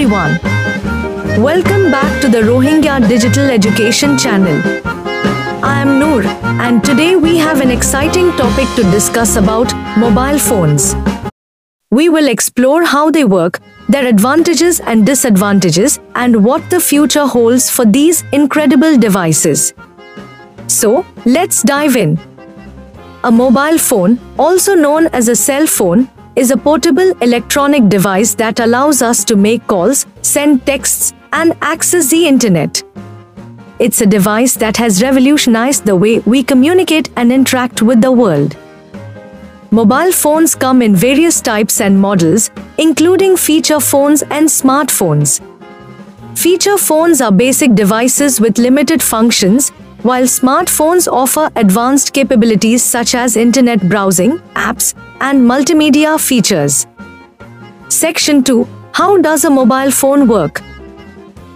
everyone. Welcome back to the Rohingya Digital Education Channel. I am Noor, and today we have an exciting topic to discuss about mobile phones. We will explore how they work, their advantages and disadvantages, and what the future holds for these incredible devices. So, let's dive in. A mobile phone, also known as a cell phone, is a portable electronic device that allows us to make calls, send texts, and access the internet. It's a device that has revolutionized the way we communicate and interact with the world. Mobile phones come in various types and models, including feature phones and smartphones. Feature phones are basic devices with limited functions, while smartphones offer advanced capabilities such as internet browsing, apps, and multimedia features. Section 2. How does a mobile phone work?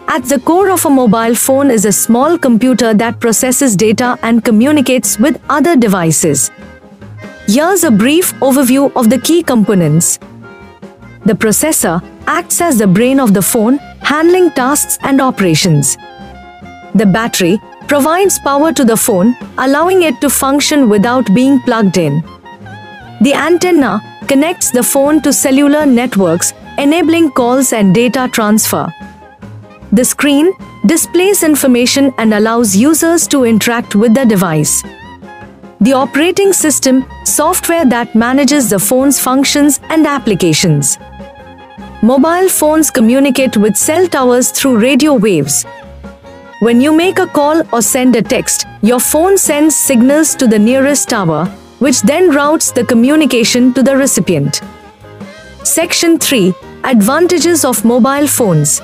At the core of a mobile phone is a small computer that processes data and communicates with other devices. Here's a brief overview of the key components. The processor acts as the brain of the phone, handling tasks and operations. The battery provides power to the phone, allowing it to function without being plugged in. The antenna connects the phone to cellular networks, enabling calls and data transfer. The screen displays information and allows users to interact with the device. The operating system, software that manages the phone's functions and applications. Mobile phones communicate with cell towers through radio waves. When you make a call or send a text, your phone sends signals to the nearest tower, which then routes the communication to the recipient. Section 3. Advantages of mobile phones.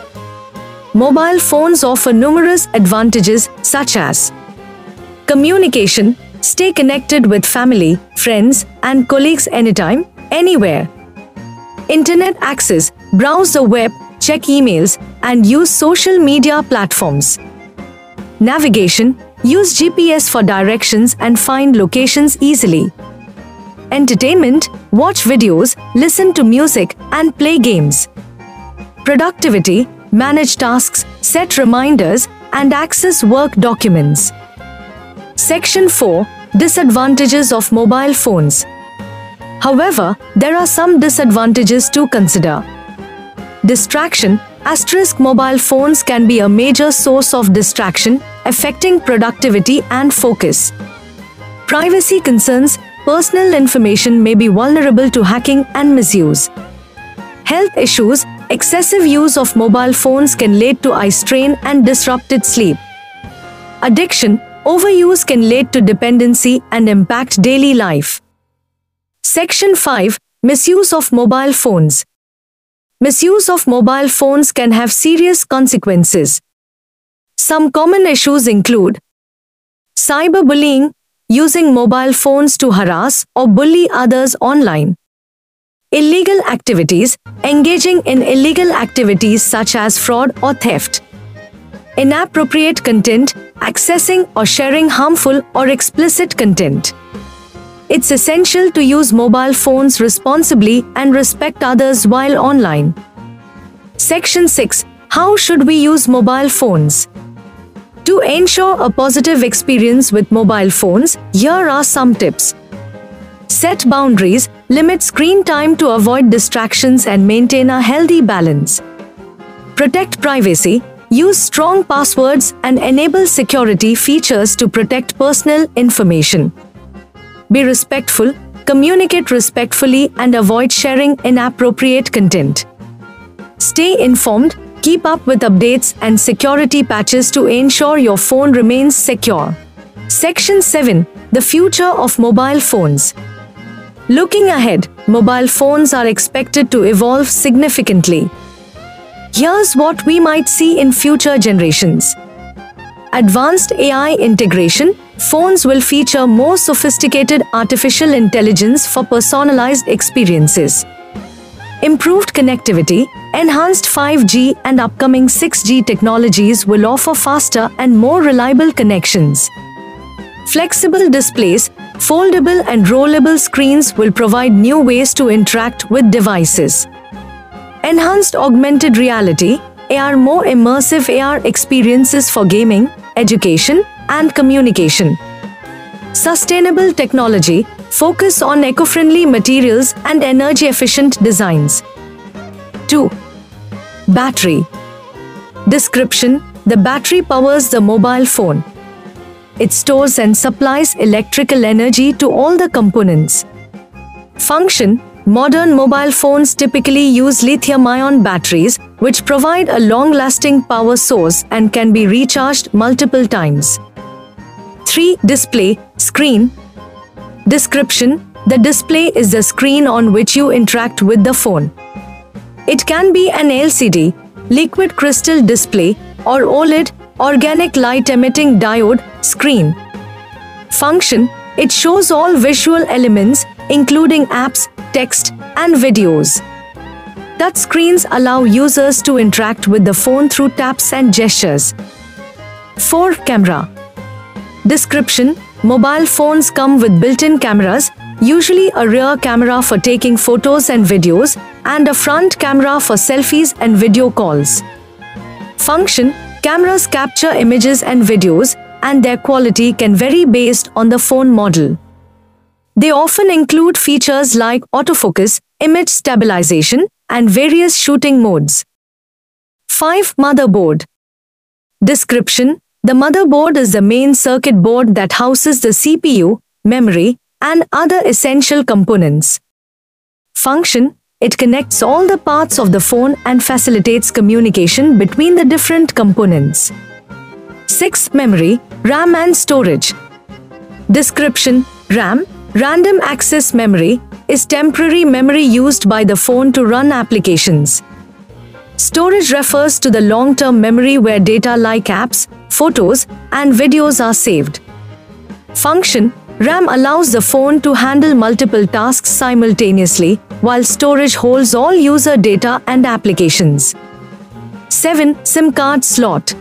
Mobile phones offer numerous advantages such as communication, stay connected with family, friends, and colleagues anytime, anywhere. Internet access, browse the web, check emails, and use social media platforms. Navigation, use GPS for directions and find locations easily. Entertainment, watch videos, listen to music, and play games. Productivity, manage tasks, set reminders, and access work documents. Section 4. Disadvantages of mobile phones. However, there are some disadvantages to consider. Distraction, * mobile phones can be a major source of distraction, affecting productivity and focus. Privacy concerns, personal information may be vulnerable to hacking and misuse. Health issues, excessive use of mobile phones can lead to eye strain and disrupted sleep. Addiction, overuse can lead to dependency and impact daily life. Section 5. Misuse of mobile phones. Misuse of mobile phones can have serious consequences. Some common issues include cyberbullying, using mobile phones to harass or bully others online. Illegal activities, engaging in illegal activities such as fraud or theft. Inappropriate content, accessing or sharing harmful or explicit content. It's essential to use mobile phones responsibly and respect others while online. Section 6. How should we use mobile phones? To ensure a positive experience with mobile phones, here are some tips. Set boundaries, limit screen time to avoid distractions and maintain a healthy balance. Protect privacy, use strong passwords and enable security features to protect personal information. Be respectful, communicate respectfully and avoid sharing inappropriate content. Stay informed, keep up with updates and security patches to ensure your phone remains secure. Section 7. The future of mobile phones. Looking ahead, mobile phones are expected to evolve significantly. Here's what we might see in future generations. Advanced AI integration, phones will feature more sophisticated artificial intelligence for personalized experiences. Improved connectivity, enhanced 5G and upcoming 6G technologies will offer faster and more reliable connections. Flexible displays, foldable and rollable screens will provide new ways to interact with devices. Enhanced augmented reality, AR, more immersive AR experiences for gaming, education, and communication. Sustainable technology, focus on eco-friendly materials and energy-efficient designs. 2. Battery. Description: the battery powers the mobile phone. It stores and supplies electrical energy to all the components. Function: modern mobile phones typically use lithium-ion batteries, which provide a long-lasting power source and can be recharged multiple times. 3. Display, screen. Description: the display is the screen on which you interact with the phone. It can be an LCD, liquid crystal display, or OLED, organic light-emitting diode, screen. Function: it shows all visual elements, including apps, text, and videos. Touch screens allow users to interact with the phone through taps and gestures. 4. Camera. Description: mobile phones come with built-in cameras, usually a rear camera for taking photos and videos, and a front camera for selfies and video calls. Function: cameras capture images and videos, and their quality can vary based on the phone model. They often include features like autofocus, image stabilization, and various shooting modes. 5. Motherboard. Description: the motherboard is the main circuit board that houses the CPU, memory, and other essential components. Function: it connects all the parts of the phone and facilitates communication between the different components. 6. Memory, RAM and storage. Description: RAM, random access memory, is temporary memory used by the phone to run applications. Storage refers to the long-term memory where data like apps, photos, and videos are saved. Function: RAM allows the phone to handle multiple tasks simultaneously, while storage holds all user data and applications. 7. SIM card slot.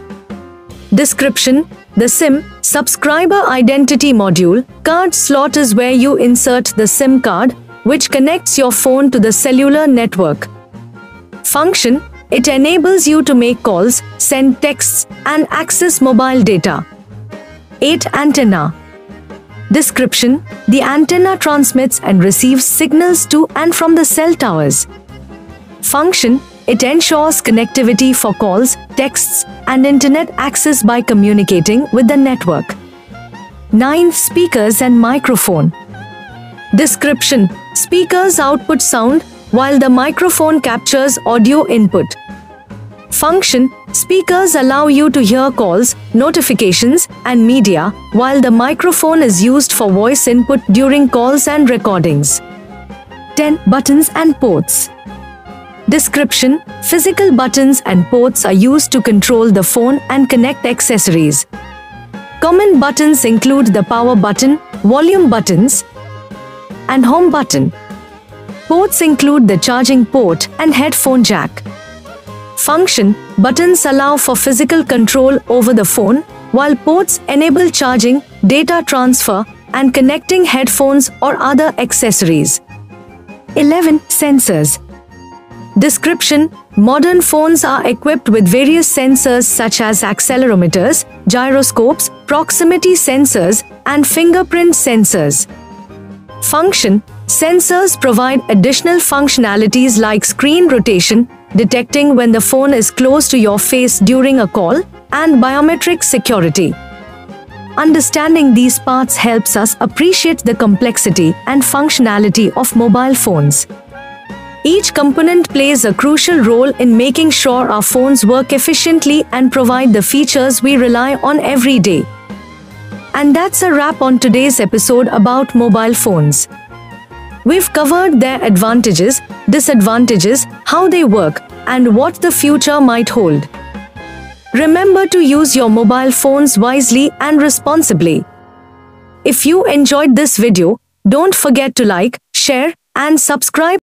Description: the SIM, subscriber identity module, card slot is where you insert the SIM card, which connects your phone to the cellular network. Function: it enables you to make calls, send texts, and access mobile data. 8. Antenna. Description: the antenna transmits and receives signals to and from the cell towers. Function: it ensures connectivity for calls, texts, and internet access by communicating with the network. 9. Speakers and microphone. Description: speakers output sound, while the microphone captures audio input. Function: speakers allow you to hear calls, notifications, and media, while the microphone is used for voice input during calls and recordings. 10. Buttons and ports. Description: physical buttons and ports are used to control the phone and connect accessories. Common buttons include the power button, volume buttons, and home button. Ports include the charging port and headphone jack. Function: buttons allow for physical control over the phone, while ports enable charging, data transfer, and connecting headphones or other accessories. 11. Sensors. Description: modern phones are equipped with various sensors such as accelerometers, gyroscopes, proximity sensors, and fingerprint sensors. Function: sensors provide additional functionalities like screen rotation, detecting when the phone is close to your face during a call, and biometric security. Understanding these parts helps us appreciate the complexity and functionality of mobile phones. Each component plays a crucial role in making sure our phones work efficiently and provide the features we rely on every day. And that's a wrap on today's episode about mobile phones. We've covered their advantages, disadvantages, how they work, and what the future might hold. Remember to use your mobile phones wisely and responsibly. If you enjoyed this video, don't forget to like, share, and subscribe